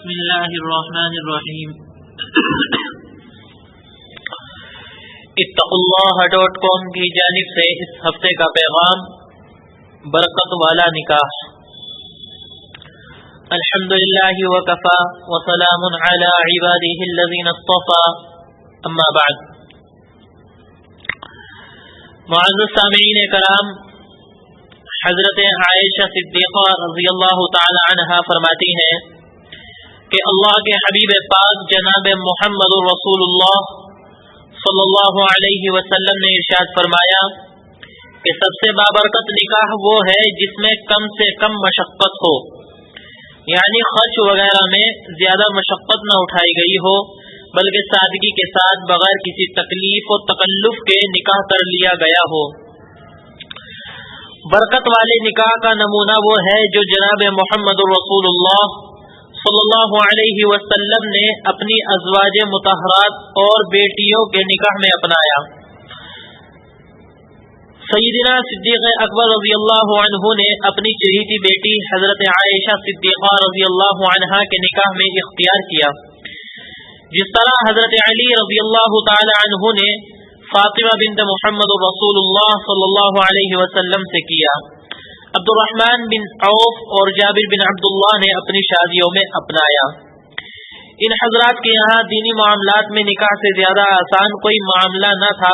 بسم اللہ الرحمن الرحیم اتقوا کی جانب سے اس ہفتے کا پیغام برکت والا نکاح۔ الحمدللہ وکفی وسلام علی عبادہ الذین اصطفی، اما بعد۔ معزز سامعین کرام، حضرت عائشہ صدیقہ رضی اللہ تعالی عنہا فرماتی ہیں کہ اللہ کے حبیب پاک جناب محمد رسول اللہ صلی اللہ علیہ وسلم نے ارشاد فرمایا کہ سب سے بابرکت نکاح وہ ہے جس میں کم سے کم مشقت ہو، یعنی خرچ وغیرہ میں زیادہ مشقت نہ اٹھائی گئی ہو، بلکہ سادگی کے ساتھ بغیر کسی تکلیف و تکلف کے نکاح کر لیا گیا ہو۔ برکت والے نکاح کا نمونہ وہ ہے جو جناب محمد رسول اللہ صلی اللہ علیہ وسلم نے اپنی ازواج مطہرات اور بیٹیوں کے نکاح میں اپنایا۔ سیدنا صدیق اکبر رضی اللہ عنہ نے اپنی چہیتی بیٹی حضرت عائشہ صدیقہ رضی اللہ عنہا کے نکاح میں اختیار کیا، جس طرح حضرت علی رضی اللہ تعالی عنہ نے فاطمہ بنت محمد رسول اللہ صلی اللہ علیہ وسلم سے کیا۔ عبد الرحمن بن عوف اور جابر بن عبداللہ نے اپنی شادیوں میں اپنایا۔ ان حضرات کے یہاں دینی معاملات میں نکاح سے زیادہ آسان کوئی معاملہ نہ تھا،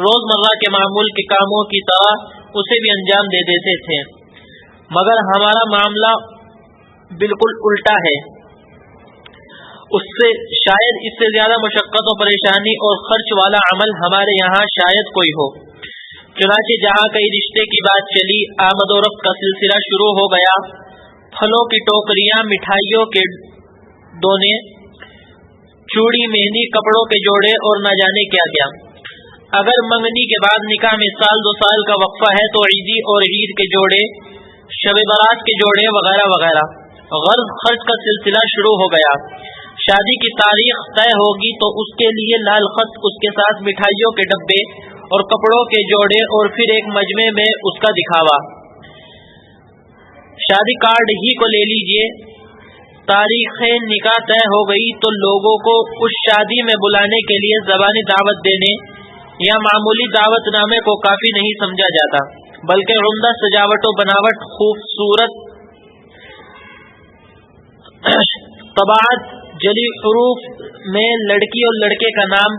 روزمرہ کے معمول کے کاموں کی طرح اسے بھی انجام دے دیتے تھے، مگر ہمارا معاملہ بالکل الٹا ہے۔ اس سے شاید اس سے زیادہ مشقت و پریشانی اور خرچ والا عمل ہمارے یہاں شاید کوئی ہو۔ چنانچہ جہاں کئی رشتے کی بات چلی، آمد و رفت کا سلسلہ شروع ہو گیا، پھلوں کی ٹوکریاں، مٹھائیوں کے دونے، چوڑی، مہندی، کپڑوں کے جوڑے اور نہ جانے کیا کیا۔ اگر منگنی کے بعد نکاح میں سال دو سال کا وقفہ ہے تو عیدی اور عید کے جوڑے، شب برات کے جوڑے وغیرہ وغیرہ، غرض خرچ کا سلسلہ شروع ہو گیا۔ شادی کی تاریخ طے ہوگی تو اس کے لیے لال خط، اس کے ساتھ مٹھائیوں کے ڈبے اور کپڑوں کے جوڑے، اور پھر ایک مجمع میں اس کا دکھاوا۔ شادی کارڈ ہی کو لے لیجئے، تاریخ نکاح طے ہو گئی تو لوگوں کو اس شادی میں بلانے کے لیے زبانی دعوت دینے یا معمولی دعوت نامے کو کافی نہیں سمجھا جاتا، بلکہ عمدہ سجاوٹ و بناوٹ، خوبصورت طباعت، جلی حروف میں لڑکی اور لڑکے کا نام،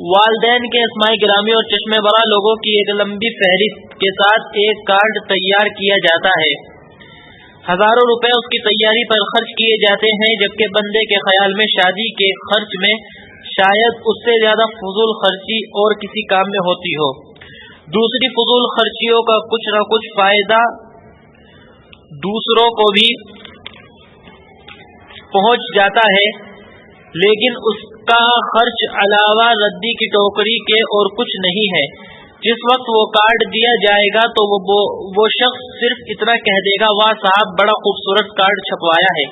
والدین کے اسماء گرامی اور چشمے برا لوگوں کی ایک لمبی فہرست کے ساتھ ایک کارڈ تیار کیا جاتا ہے۔ ہزاروں روپے اس کی تیاری پر خرچ کیے جاتے ہیں، جبکہ بندے کے خیال میں شادی کے خرچ میں شاید اس سے زیادہ فضول خرچی اور کسی کام میں ہوتی ہو۔ دوسری فضول خرچیوں کا کچھ نہ کچھ فائدہ دوسروں کو بھی پہنچ جاتا ہے، لیکن اس کا خرچ علاوہ ردی کی ٹوکری کے اور کچھ نہیں ہے۔ جس وقت وہ کارڈ دیا جائے گا تو وہ شخص صرف اتنا کہہ دے گا، واہ صاحب بڑا خوبصورت کارڈ چھپوایا ہے،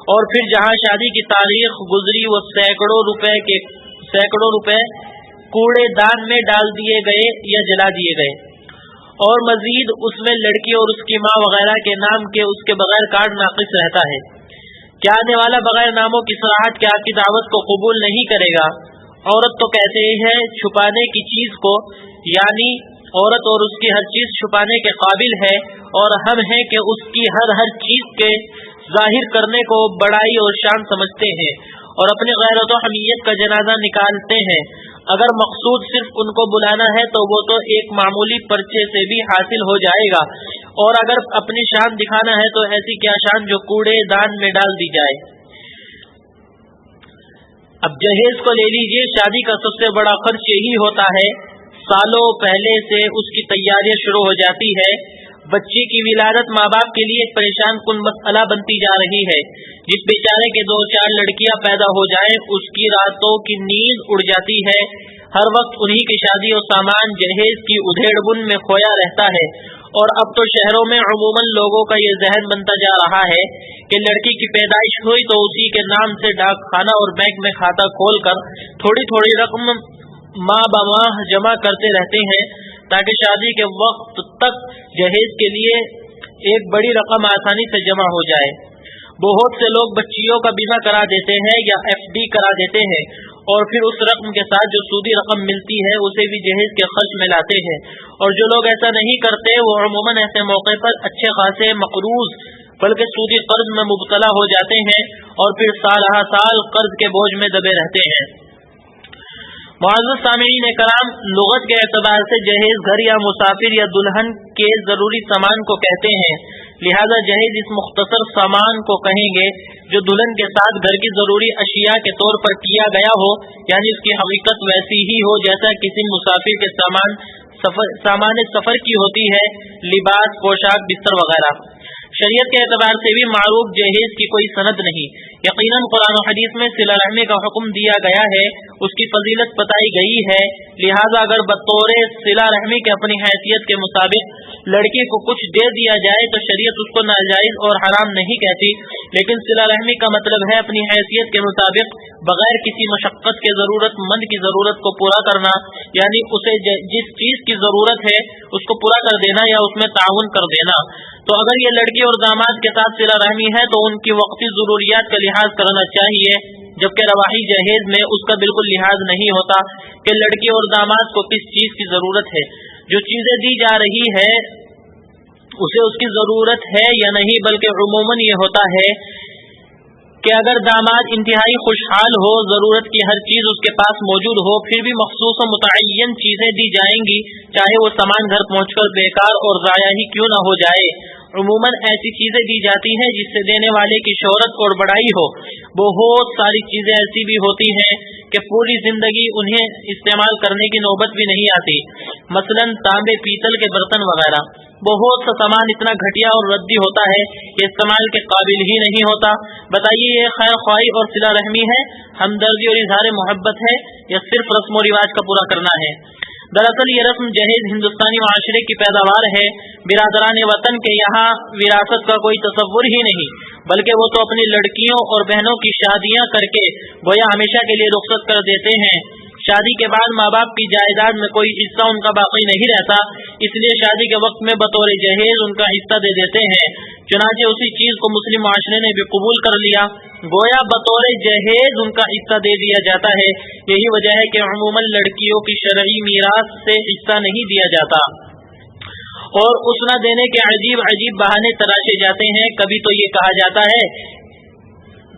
اور پھر جہاں شادی کی تاریخ گزری وہ سینکڑوں روپے کوڑے دان میں ڈال دیے گئے یا جلا دیے گئے، اور مزید اس میں لڑکی اور اس کی ماں وغیرہ کے نام کے اس کے بغیر کارڈ ناقص رہتا ہے۔ کیا آنے والا بغیر ناموں کی صراحت کے آپ کی دعوت کو قبول نہیں کرے گا؟ عورت تو کہتے ہیں چھپانے کی چیز کو، یعنی عورت اور اس کی ہر چیز چھپانے کے قابل ہے، اور ہم ہیں کہ اس کی ہر چیز کے ظاہر کرنے کو بڑائی اور شان سمجھتے ہیں، اور اپنی غیرت و حمیت کا جنازہ نکالتے ہیں۔ اگر مقصود صرف ان کو بلانا ہے تو وہ تو ایک معمولی پرچے سے بھی حاصل ہو جائے گا، اور اگر اپنی شان دکھانا ہے تو ایسی کیا شان جو کوڑے دان میں ڈال دی جائے۔ اب جہیز کو لے لیجئے، شادی کا سب سے بڑا خرچ یہی ہوتا ہے۔ سالوں پہلے سے اس کی تیاریاں شروع ہو جاتی ہے۔ بچے کی ولادت ماں باپ کے لیے ایک پریشان کن مسئلہ بنتی جا رہی ہے۔ جس بیچارے کے 2-4 لڑکیاں پیدا ہو جائیں اس کی راتوں کی نیند اڑ جاتی ہے، ہر وقت انہی کی شادی اور سامان جہیز کی ادھیڑ بن میں کھویا رہتا ہے۔ اور اب تو شہروں میں عموماً لوگوں کا یہ ذہن بنتا جا رہا ہے کہ لڑکی کی پیدائش ہوئی تو اسی کے نام سے ڈاک خانہ اور بینک میں کھاتہ کھول کر تھوڑی تھوڑی رقم ماہ بماہ جمع کرتے رہتے ہیں، تاکہ شادی کے وقت تک جہیز کے لیے ایک بڑی رقم آسانی سے جمع ہو جائے۔ بہت سے لوگ بچیوں کا بیمہ کرا دیتے ہیں یا FD کرا دیتے ہیں اور پھر اس رقم کے ساتھ جو سودی رقم ملتی ہے اسے بھی جہیز کے خرچ میں لاتے ہیں، اور جو لوگ ایسا نہیں کرتے وہ عموماً ایسے موقع پر اچھے خاصے مقروض بلکہ سودی قرض میں مبتلا ہو جاتے ہیں اور پھر سالہ سال قرض کے بوجھ میں دبے رہتے ہیں۔ معزز سامعین کرام، لغت کے اعتبار سے جہیز گھر یا مسافر یا دلہن کے ضروری سامان کو کہتے ہیں، لہذا جہیز اس مختصر سامان کو کہیں گے جو دلہن کے ساتھ گھر کی ضروری اشیاء کے طور پر کیا گیا ہو، یعنی اس کی حقیقت ویسی ہی ہو جیسا کسی مسافر کے سامان سفر کی ہوتی ہے، لباس، پوشاک، بستر وغیرہ۔ شریعت کے اعتبار سے بھی معروف جہیز کی کوئی سند نہیں، یقیناً قرآن و حدیث میں صلہ رحمی کا حکم دیا گیا ہے، اس کی فضیلت بتائی گئی ہے، لہذا اگر بطور صلہ رحمی کے اپنی حیثیت کے مطابق لڑکی کو کچھ دے دیا جائے تو شریعت اس کو ناجائز اور حرام نہیں کہتی، لیکن صلہ رحمی کا مطلب ہے اپنی حیثیت کے مطابق بغیر کسی مشقت کے ضرورت مند کی ضرورت کو پورا کرنا، یعنی اسے جس چیز کی ضرورت ہے اس کو پورا کر دینا یا اس میں تعاون کر دینا۔ تو اگر یہ لڑکی اور داماد کے ساتھ صلہ رحمی ہے تو ان کی وقتی ضروریات کا لحاظ کرنا چاہیے، جبکہ رواحی جہیز میں اس کا بالکل لحاظ نہیں ہوتا کہ لڑکی اور داماد کو کس چیز کی ضرورت ہے، جو چیزیں دی جا رہی ہے اسے اس کی ضرورت ہے یا نہیں، بلکہ عموماً یہ ہوتا ہے کہ اگر داماد انتہائی خوشحال ہو، ضرورت کی ہر چیز اس کے پاس موجود ہو، پھر بھی مخصوص و متعین چیزیں دی جائیں گی، چاہے وہ سامان گھر پہنچ کر بیکار اور ضائع ہی کیوں نہ ہو جائے۔ عموماً ایسی چیزیں دی جاتی ہیں جس سے دینے والے کی شہرت اور بڑائی ہو۔ بہت ساری چیزیں ایسی بھی ہوتی ہیں کہ پوری زندگی انہیں استعمال کرنے کی نوبت بھی نہیں آتی، مثلاً تانبے پیتل کے برتن وغیرہ۔ بہت سا سامان اتنا گھٹیا اور ردی ہوتا ہے کہ استعمال کے قابل ہی نہیں ہوتا۔ بتائیے یہ خیر خواہی اور صلہ رحمی ہے، ہمدردی اور اظہار محبت ہے، یا صرف رسم و رواج کا پورا کرنا ہے؟ دراصل یہ رسم جہیز ہندوستانی معاشرے کی پیداوار ہے، برادران وطن کے یہاں وراثت کا کوئی تصور ہی نہیں، بلکہ وہ تو اپنی لڑکیوں اور بہنوں کی شادیاں کر کے گویا ہمیشہ کے لیے رخصت کر دیتے ہیں۔ شادی کے بعد ماں باپ کی جائیداد میں کوئی حصہ ان کا باقی نہیں رہتا، اس لیے شادی کے وقت میں بطور جہیز ان کا حصہ دے دیتے ہیں۔ چنانچہ اسی چیز کو مسلم معاشرے نے بھی قبول کر لیا، گویا بطور جہیز ان کا حصہ دے دیا جاتا ہے۔ یہی وجہ ہے کہ عموماً لڑکیوں کی شرعی میراث سے حصہ نہیں دیا جاتا اور اس نہ دینے کے عجیب عجیب بہانے تراشے جاتے ہیں۔ کبھی تو یہ کہا جاتا ہے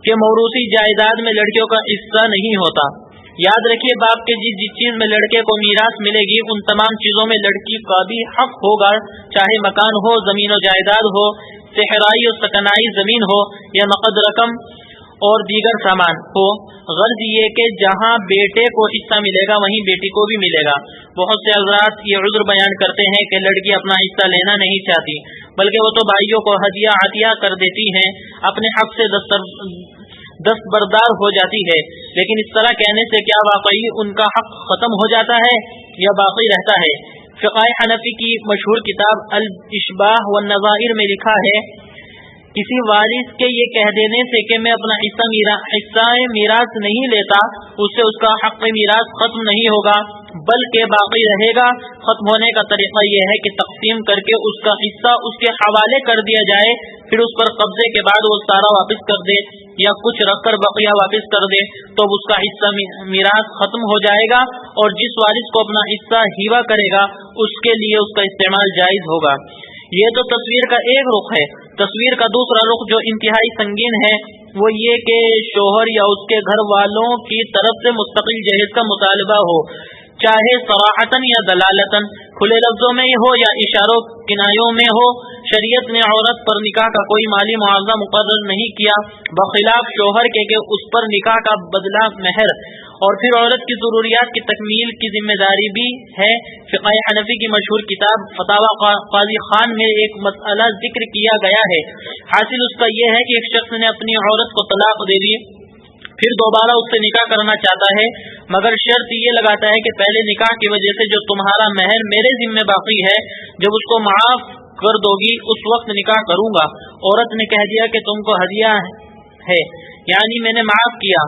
کہ موروثی جائیداد میں لڑکیوں کا حصہ نہیں ہوتا۔ یاد رکھیے، باپ کے جس چیز میں لڑکے کو میراث ملے گی ان تمام چیزوں میں لڑکی کا بھی حق ہوگا، چاہے مکان ہو، زمین و جائیداد ہو، صحرائی و سکنائی زمین ہو، یا نقد رقم اور دیگر سامان ہو۔ غرض یہ کہ جہاں بیٹے کو حصہ ملے گا وہیں بیٹی کو بھی ملے گا۔ بہت سے حضرات یہ عذر بیان کرتے ہیں کہ لڑکی اپنا حصہ لینا نہیں چاہتی، بلکہ وہ تو بھائیوں کو ہدیہ عطیہ کر دیتی ہیں، اپنے حق سے دستبردار ہو جاتی ہے۔ لیکن اس طرح کہنے سے کیا واقعی ان کا حق ختم ہو جاتا ہے یا باقی رہتا ہے؟ فقہ حنفی کی مشہور کتاب الاشباح والنظائر میں لکھا ہے، کسی وارث کے یہ کہہ دینے سے کہ میں اپنا حصہ میراث نہیں لیتا، اس سے اس کا حق میراث ختم نہیں ہوگا بلکہ باقی رہے گا۔ ختم ہونے کا طریقہ یہ ہے کہ تقسیم کر کے اس کا حصہ اس کے حوالے کر دیا جائے، پھر اس پر قبضے کے بعد وہ سارا واپس کر دے یا کچھ رکھ کر بقیہ واپس کر دے تو اس کا حصہ میراث ختم ہو جائے گا، اور جس وارث کو اپنا حصہ ہیوا کرے گا اس کے لیے اس کا استعمال جائز ہوگا۔ یہ تو تصویر کا ایک رخ ہے۔ تصویر کا دوسرا رخ جو انتہائی سنگین ہے وہ یہ کہ شوہر یا اس کے گھر والوں کی طرف سے مستقل جہیز کا مطالبہ ہو، چاہے صراحتاً یا دلالتاً، کھلے لفظوں میں ہو یا اشاروں کنایوں میں ہو۔ شریعت نے عورت پر نکاح کا کوئی مالی معاوضہ مقرر نہیں کیا، بخلاف شوہر کے کہ اس پر نکاح کا بدلہ مہر اور پھر عورت کی ضروریات کی تکمیل کی ذمہ داری بھی ہے۔ فقہ حنفی کی مشہور کتاب فتاوی قاضی خان میں ایک مسئلہ ذکر کیا گیا ہے۔ حاصل اس کا یہ ہے کہ ایک شخص نے اپنی عورت کو طلاق دے دی، پھر دوبارہ اس سے نکاح کرنا چاہتا ہے، مگر شرط یہ لگاتا ہے کہ پہلے نکاح کی وجہ سے جو تمہارا مہر میرے ذمہ باقی ہے جب اس کو معاف کر دو گی اس وقت نکاح کروں گا۔ عورت نے کہہ دیا کہ تم کو ہدیہ ہے، یعنی میں نے معاف کیا۔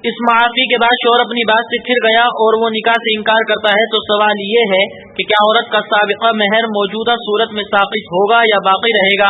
اس معافی کے بعد شوہر اپنی بات سے پھر گیا اور وہ نکاح سے انکار کرتا ہے، تو سوال یہ ہے کہ کیا عورت کا سابقہ مہر موجودہ صورت میں ساقط ہوگا یا باقی رہے گا؟